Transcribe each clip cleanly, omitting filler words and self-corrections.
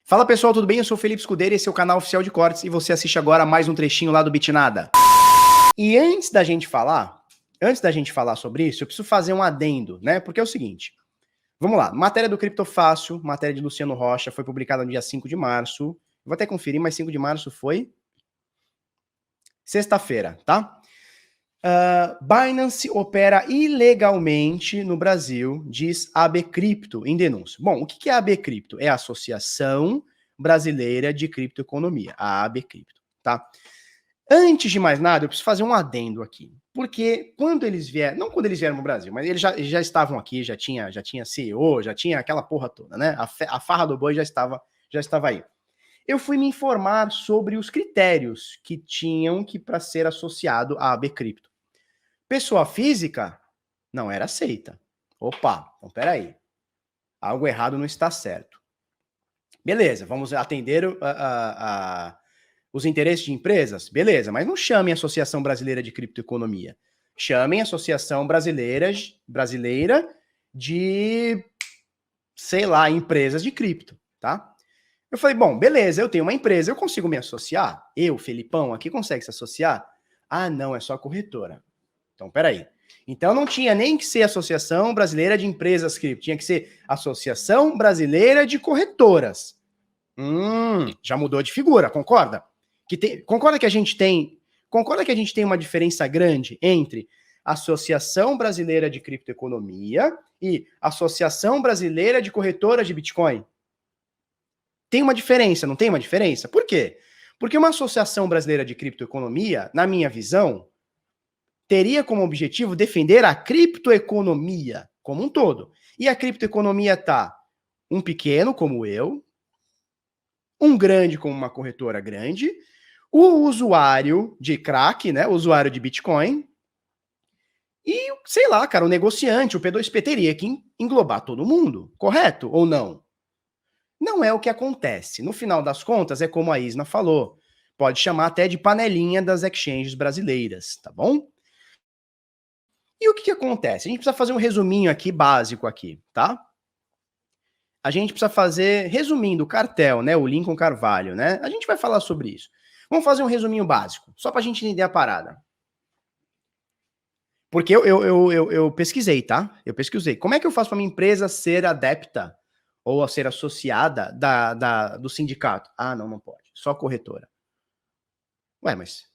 Fala pessoal, tudo bem? Eu sou o Felipe Escudeiro, esse é o canal oficial de cortes e você assiste agora mais um trechinho lá do Bitnada. E antes da gente falar sobre isso, eu preciso fazer um adendo, né? Porque é o seguinte, vamos lá, matéria do Criptofácil, matéria de Luciano Rocha, foi publicada no dia 5 de março. Vou até conferir, mas 5 de março foi sexta-feira, tá? Binance opera ilegalmente no Brasil, diz AB Cripto em denúncia. Bom, o que é a AB Cripto? É a Associação Brasileira de Criptoeconomia, a AB Cripto, tá? Antes de mais nada, eu preciso fazer um adendo aqui, porque quando eles vieram, não quando eles vieram no Brasil, mas eles já estavam aqui, já tinha CEO, já tinha aquela porra toda, né? A farra do boi já estava aí. Eu fui me informar sobre os critérios que tinham que para ser associado à AB Cripto. Pessoa física não era aceita. Opa, então peraí. Algo errado não está certo. Beleza, vamos atender os interesses de empresas? Beleza, mas não chamem a Associação Brasileira de Criptoeconomia. Chamem a Associação Brasileira de, sei lá, empresas de cripto, tá? Eu falei, bom, beleza, eu tenho uma empresa, eu consigo me associar? Eu, Felipão, aqui consegue se associar? Ah, não, é só corretora. Então, peraí. Então não tinha nem que ser Associação Brasileira de Empresas Cripto, tinha que ser Associação Brasileira de Corretoras. Já mudou de figura, concorda? Concorda que a gente tem uma diferença grande entre Associação Brasileira de Criptoeconomia e Associação Brasileira de Corretoras de Bitcoin? Tem uma diferença, não tem uma diferença? Por quê? Porque uma Associação Brasileira de Criptoeconomia, na minha visão, teria como objetivo defender a criptoeconomia como um todo. E a criptoeconomia tá um pequeno como eu, um grande como uma corretora grande, o usuário de crack, né, o usuário de Bitcoin, e, sei lá, cara, o negociante, o P2P teria que englobar todo mundo, correto ou não? Não é o que acontece. No final das contas, é como a Isna falou, pode chamar até de panelinha das exchanges brasileiras, tá bom? E o que acontece? A gente precisa fazer um resuminho aqui, básico aqui, tá? A gente precisa fazer, resumindo, o cartel, né? O Lincoln Carvalho, né? A gente vai falar sobre isso. Vamos fazer um resuminho básico, só pra gente entender a parada. Porque eu pesquisei, tá? Eu pesquisei. Como é que eu faço pra minha empresa ser adepta ou a ser associada do sindicato? Ah, não pode. Só corretora. Ué, mas...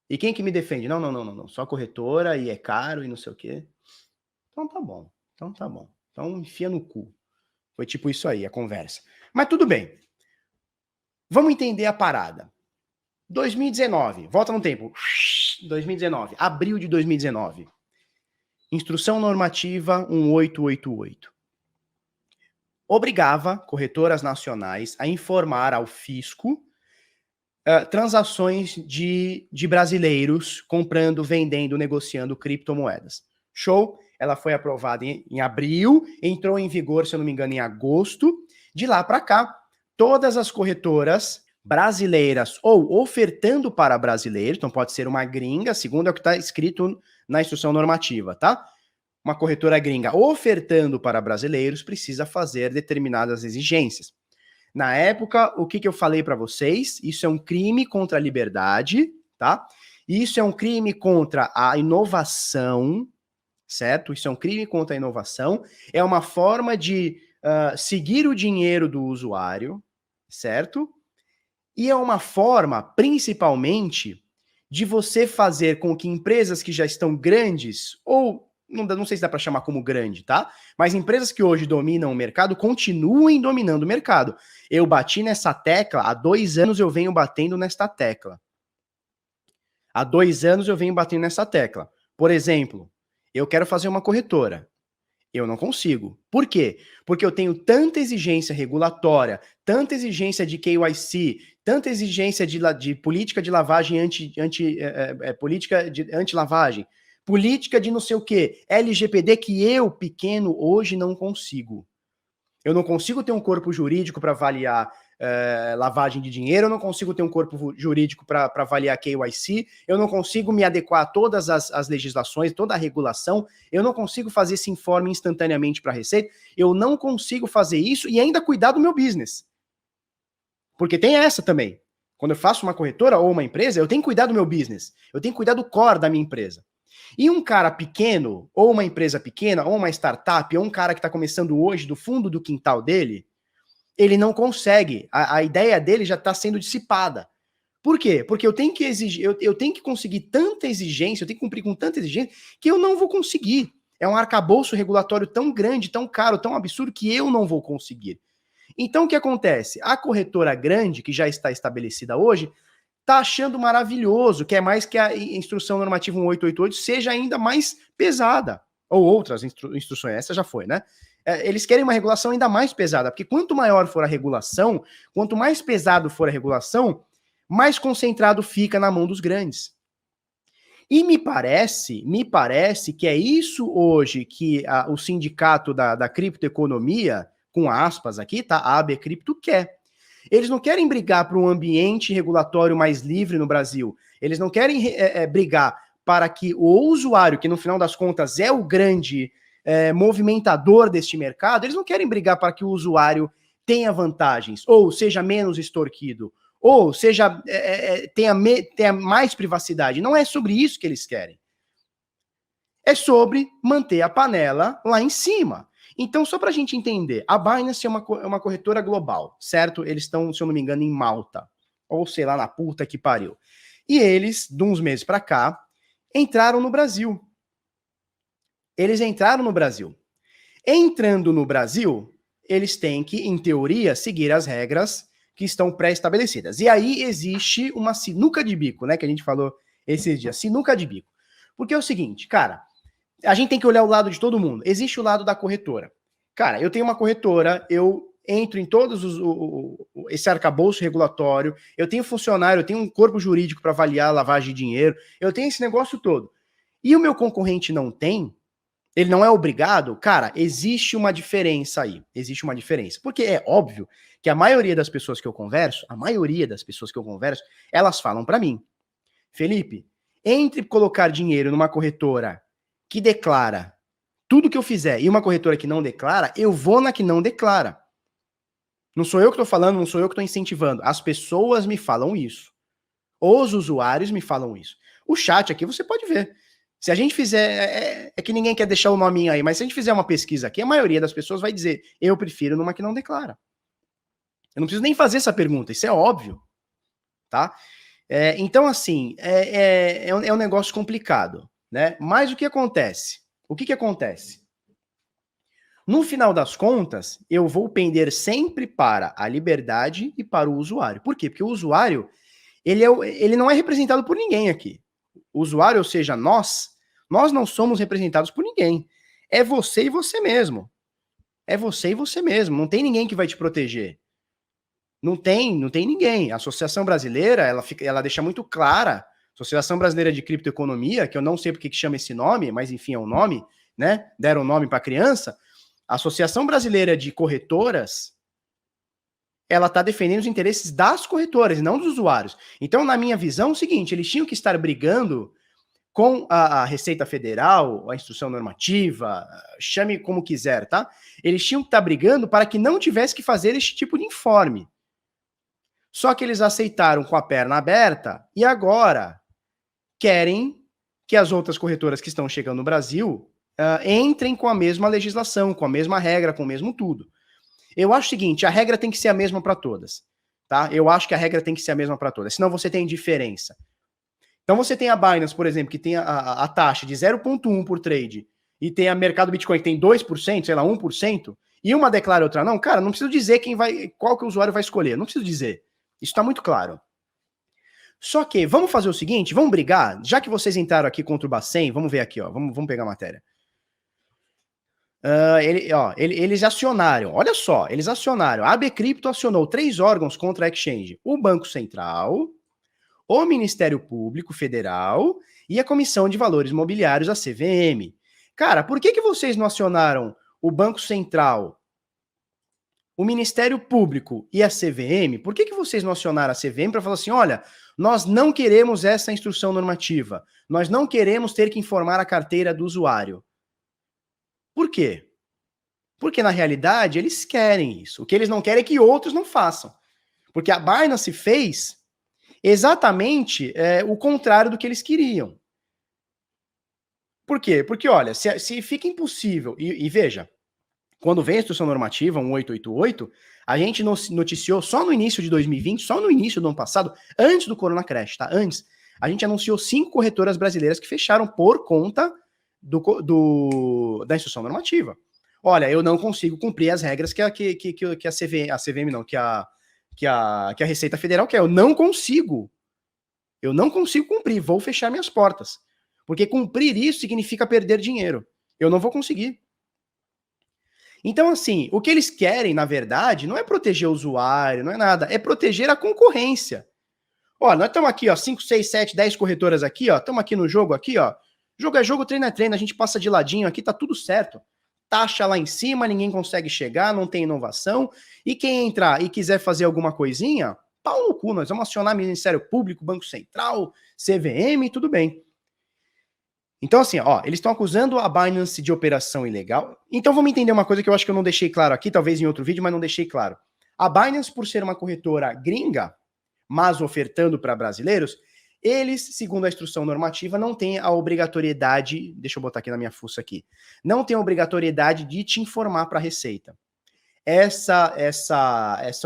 E quem que me defende? Não. Só corretora e é caro e não sei o quê. Então tá bom. Então enfia no cu. Foi tipo isso aí, a conversa. Mas tudo bem. Vamos entender a parada. 2019, volta no tempo. 2019, abril de 2019. Instrução normativa 1888. Obrigava corretoras nacionais a informar ao fisco transações de brasileiros comprando, vendendo, negociando criptomoedas. Show? Ela foi aprovada em abril, entrou em vigor, se eu não me engano, em agosto. De lá para cá, todas as corretoras brasileiras ou ofertando para brasileiros, então pode ser uma gringa, segundo é o que está escrito na instrução normativa, tá? Uma corretora gringa ofertando para brasileiros precisa fazer determinadas exigências. Na época, o que eu falei para vocês? Isso é um crime contra a liberdade, tá? Isso é um crime contra a inovação, certo? Isso é um crime contra a inovação. É uma forma de seguir o dinheiro do usuário, certo? E é uma forma, principalmente, de você fazer com que empresas que já estão grandes, ou não sei se dá para chamar como grande, tá? Mas empresas que hoje dominam o mercado continuem dominando o mercado. Eu bati nessa tecla, há 2 anos eu venho batendo nesta tecla. Há 2 anos eu venho batendo nessa tecla. Por exemplo, eu quero fazer uma corretora. Eu não consigo. Por quê? Porque eu tenho tanta exigência regulatória, tanta exigência de KYC, tanta exigência de política de lavagem política de anti-lavagem, política de não sei o quê, LGPD, que eu, pequeno, hoje não consigo. Eu não consigo ter um corpo jurídico para avaliar lavagem de dinheiro, eu não consigo ter um corpo jurídico para avaliar KYC, eu não consigo me adequar a todas as legislações, toda a regulação, eu não consigo fazer esse informe instantaneamente para a Receita, eu não consigo fazer isso e ainda cuidar do meu business. Porque tem essa também. Quando eu faço uma corretora ou uma empresa, eu tenho que cuidar do meu business. Eu tenho que cuidar do core da minha empresa. E um cara pequeno, ou uma empresa pequena, ou uma startup, ou um cara que está começando hoje do fundo do quintal dele, ele não consegue. A ideia dele já está sendo dissipada. Por quê? Porque eu tenho que exigir, eu tenho que conseguir tanta exigência, eu tenho que cumprir com tanta exigência, que eu não vou conseguir. É um arcabouço regulatório tão grande, tão caro, tão absurdo, que eu não vou conseguir. Então, o que acontece? A corretora grande, que já está estabelecida hoje, está achando maravilhoso, quer mais que a instrução normativa 1888 seja ainda mais pesada. Ou outras instruções, essa já foi, né? Eles querem uma regulação ainda mais pesada, porque quanto maior for a regulação, quanto mais pesado for a regulação, mais concentrado fica na mão dos grandes. E me parece que é isso hoje que o sindicato da criptoeconomia, com aspas aqui, tá? A AB Cripto quer. Eles não querem brigar para um ambiente regulatório mais livre no Brasil. Eles não querem brigar para que o usuário, que no final das contas é o grande movimentador deste mercado, eles não querem brigar para que o usuário tenha vantagens, ou seja menos extorquido, ou seja, tenha mais privacidade. Não é sobre isso que eles querem. É sobre manter a panela lá em cima. Então, só para a gente entender, a Binance é uma corretora global, certo? Eles estão, se eu não me engano, em Malta. Ou sei lá, na puta que pariu. E eles, de uns meses para cá, entraram no Brasil. Eles entraram no Brasil. Entrando no Brasil, eles têm que, em teoria, seguir as regras que estão pré-estabelecidas. E aí existe uma sinuca de bico, né? Que a gente falou esses dias. Sinuca de bico. Porque é o seguinte, cara, a gente tem que olhar o lado de todo mundo. Existe o lado da corretora. Cara, eu tenho uma corretora, eu entro em todos esse arcabouço regulatório, eu tenho funcionário, eu tenho um corpo jurídico para avaliar a lavagem de dinheiro, eu tenho esse negócio todo. E o meu concorrente não tem, ele não é obrigado, cara, existe uma diferença aí. Existe uma diferença. Porque é óbvio que a maioria das pessoas que eu converso, elas falam para mim, Felipe, entre colocar dinheiro numa corretora que declara tudo que eu fizer e uma corretora que não declara, eu vou na que não declara. Não sou eu que estou falando, não sou eu que estou incentivando. As pessoas me falam isso. Os usuários me falam isso. O chat aqui você pode ver. Se a gente fizer, é que ninguém quer deixar o nominho aí, mas se a gente fizer uma pesquisa aqui, a maioria das pessoas vai dizer, eu prefiro numa que não declara. Eu não preciso nem fazer essa pergunta, isso é óbvio, tá? Então, assim, é um negócio complicado, né? Mas o que acontece? O que acontece? No final das contas, eu vou pender sempre para a liberdade e para o usuário. Por quê? Porque o usuário, ele não é representado por ninguém aqui. O usuário, ou seja, nós não somos representados por ninguém. É você e você mesmo. É você e você mesmo. Não tem ninguém que vai te proteger. Não tem ninguém. A Associação Brasileira, ela deixa muito clara, Associação Brasileira de Criptoeconomia, que eu não sei porque que chama esse nome, mas enfim, é um nome, né? Deram um nome para a criança. A Associação Brasileira de Corretoras, ela está defendendo os interesses das corretoras e não dos usuários. Então, na minha visão, é o seguinte, eles tinham que estar brigando com a Receita Federal, a instrução normativa, chame como quiser, tá? Eles tinham que estar brigando para que não tivesse que fazer este tipo de informe. Só que eles aceitaram com a perna aberta e agora querem que as outras corretoras que estão chegando no Brasil entrem com a mesma legislação, com a mesma regra, com o mesmo tudo. Eu acho o seguinte, a regra tem que ser a mesma para todas, tá? Eu acho que a regra tem que ser a mesma para todas, senão você tem diferença. Então você tem a Binance, por exemplo, que tem a taxa de 0,1 por trade, e tem a mercado Bitcoin que tem 2%, sei lá, 1%, e uma declara e outra não, cara, não preciso dizer qual que o usuário vai escolher, não preciso dizer. Isso está muito claro. Só que, vamos fazer o seguinte, vamos brigar, já que vocês entraram aqui contra o Bacen, vamos ver aqui, ó, vamos pegar a matéria. Eles acionaram, olha só, eles acionaram, a AB Cripto acionou 3 órgãos contra a Exchange, o Banco Central, o Ministério Público Federal e a Comissão de Valores Mobiliários, a CVM. Cara, por que vocês não acionaram o Banco Central, o Ministério Público e a CVM? Por que vocês não acionaram a CVM para falar assim, olha, nós não queremos essa instrução normativa, nós não queremos ter que informar a carteira do usuário? Por quê? Porque, na realidade, eles querem isso. O que eles não querem é que outros não façam. Porque a Binance fez exatamente o contrário do que eles queriam. Por quê? Porque, olha, se fica impossível, e veja, quando vem a instrução normativa 1888, a gente noticiou só no início de 2020, só no início do ano passado, antes do Corona Crash, tá? Antes, a gente anunciou 5 corretoras brasileiras que fecharam por conta da instrução normativa. Olha, eu não consigo cumprir as regras que a CVM não, que a Receita Federal quer. Eu não consigo cumprir, vou fechar minhas portas. Porque cumprir isso significa perder dinheiro. Eu não vou conseguir. Então, assim, o que eles querem, na verdade, não é proteger o usuário, não é nada, é proteger a concorrência. Ó, nós estamos aqui, ó, 5, 6, 7, 10 corretoras aqui, ó, estamos aqui no jogo, aqui, ó. Jogo é jogo, treino é treino, a gente passa de ladinho aqui, tá tudo certo. Taxa lá em cima, ninguém consegue chegar, não tem inovação. E quem entrar e quiser fazer alguma coisinha, pau no cu, nós vamos acionar Ministério Público, Banco Central, CVM, tudo bem. Então, assim, ó, eles estão acusando a Binance de operação ilegal. Então, vamos entender uma coisa que eu acho que eu não deixei claro aqui, talvez em outro vídeo, mas não deixei claro. A Binance, por ser uma corretora gringa, mas ofertando para brasileiros, eles, segundo a instrução normativa, não têm a obrigatoriedade, deixa eu botar aqui na minha fuça aqui, não tem a obrigatoriedade de te informar para a Receita. Essa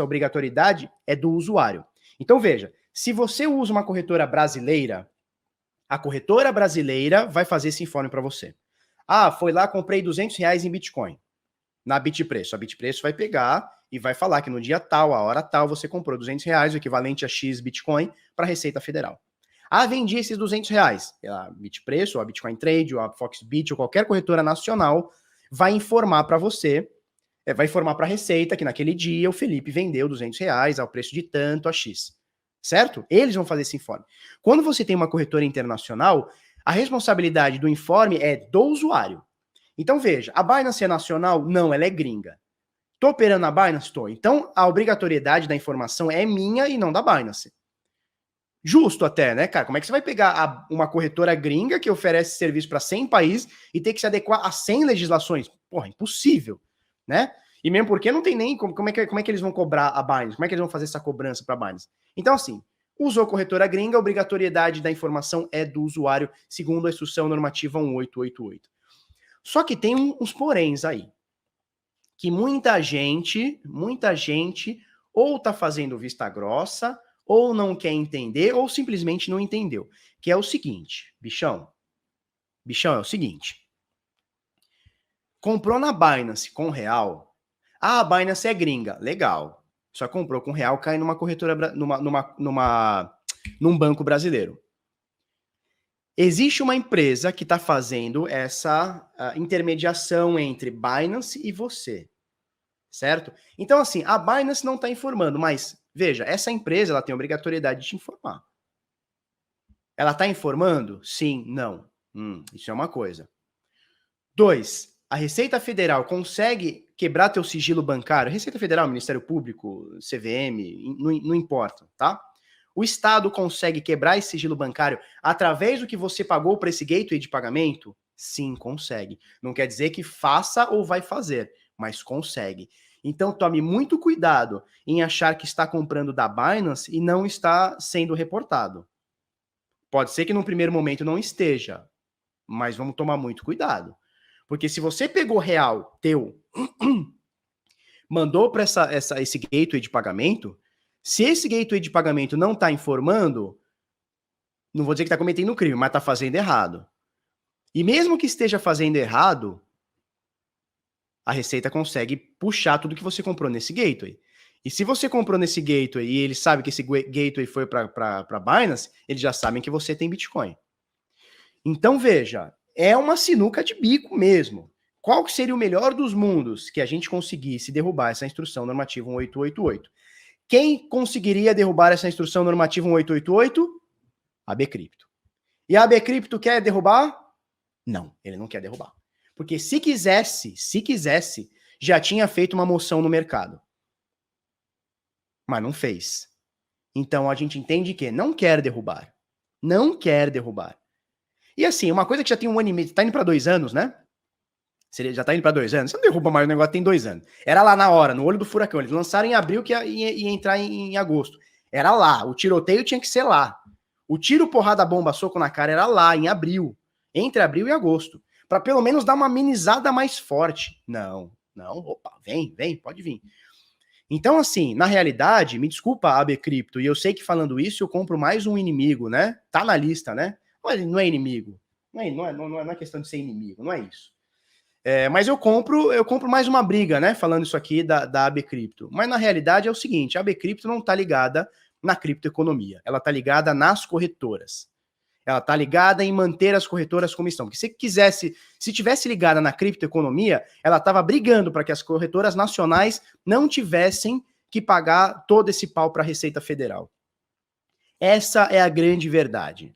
obrigatoriedade é do usuário. Então, veja, se você usa uma corretora brasileira, a corretora brasileira vai fazer esse informe para você. Ah, foi lá, comprei R$200 em Bitcoin, na Bitpreço. A Bitpreço vai pegar e vai falar que no dia tal, a hora tal, você comprou R$200, o equivalente a X Bitcoin, para a Receita Federal. Ah, vendi esses R$200. A Bitpreço, ou a Bitcoin Trade, ou a Foxbit, ou qualquer corretora nacional, vai informar para você, vai informar para a Receita que naquele dia o Felipe vendeu R$200 ao preço de tanto a X. Certo? Eles vão fazer esse informe. Quando você tem uma corretora internacional, a responsabilidade do informe é do usuário. Então veja, a Binance é nacional? Não, ela é gringa. Estou operando na Binance? Estou. Então a obrigatoriedade da informação é minha e não da Binance. Justo até, né, cara? Como é que você vai pegar uma corretora gringa que oferece serviço para 100 países e ter que se adequar a 100 legislações? Porra, impossível, né? E mesmo porque não tem nem como é que eles vão cobrar a Binance, como é que eles vão fazer essa cobrança para a Binance? Então, assim, usou corretora gringa, a obrigatoriedade da informação é do usuário, segundo a instrução normativa 1888. Só que tem uns poréns aí, que muita gente ou tá fazendo vista grossa, ou não quer entender, ou simplesmente não entendeu. Que é o seguinte, bichão, é o seguinte, comprou na Binance com real. Ah, a Binance é gringa. Legal. Só comprou com real, cai numa corretora, num banco brasileiro. Existe uma empresa que está fazendo essa intermediação entre Binance e você. Certo? Então, assim, a Binance não está informando, mas, veja, essa empresa ela tem a obrigatoriedade de te informar. Ela está informando? Sim, não. Isso é uma coisa. 2. A Receita Federal consegue quebrar teu sigilo bancário, Receita Federal, Ministério Público, CVM, não importa, tá? O Estado consegue quebrar esse sigilo bancário através do que você pagou para esse gateway de pagamento? Sim, consegue. Não quer dizer que faça ou vai fazer, mas consegue. Então tome muito cuidado em achar que está comprando da Binance e não está sendo reportado. Pode ser que num primeiro momento não esteja, mas vamos tomar muito cuidado. Porque se você pegou real teu, mandou para esse gateway de pagamento, se esse gateway de pagamento não está informando, não vou dizer que está cometendo crime, mas está fazendo errado. E mesmo que esteja fazendo errado, a Receita consegue puxar tudo que você comprou nesse gateway. E se você comprou nesse gateway e eles sabem que esse gateway foi para Binance, eles já sabem que você tem Bitcoin. Então, veja, é uma sinuca de bico mesmo. Qual que seria o melhor dos mundos que a gente conseguisse derrubar essa instrução normativa 1888? Quem conseguiria derrubar essa instrução normativa 1888? A Bcrypto. E a Bcrypto quer derrubar? Não, ele não quer derrubar. Porque se quisesse, já tinha feito uma moção no mercado. Mas não fez. Então a gente entende que não quer derrubar. Não quer derrubar. E assim, uma coisa que já tem 1 ano e meio, tá indo para 2 anos, né? Já tá indo para 2 anos? Você não derruba mais o negócio, tem 2 anos. Era lá na hora, no olho do furacão. Eles lançaram em abril que ia entrar em agosto. Era lá, o tiroteio tinha que ser lá. O tiro, porrada, bomba, soco na cara era lá, em abril. Entre abril e agosto. Para pelo menos dar uma amenizada mais forte. Não, opa, vem, pode vir. Então, assim, na realidade, me desculpa, AB Cripto, e eu sei que falando isso eu compro mais um inimigo, né? Tá na lista, né? Não é inimigo. Não é questão de ser inimigo, não é isso. Mas eu compro mais uma briga, né? Falando isso aqui da AB Cripto. Mas na realidade é o seguinte: a AB Cripto não tá ligada na criptoeconomia. Ela tá ligada nas corretoras. Ela tá ligada em manter as corretoras como estão. Porque se tivesse ligada na criptoeconomia, ela tava brigando para que as corretoras nacionais não tivessem que pagar todo esse pau para a Receita Federal. Essa é a grande verdade.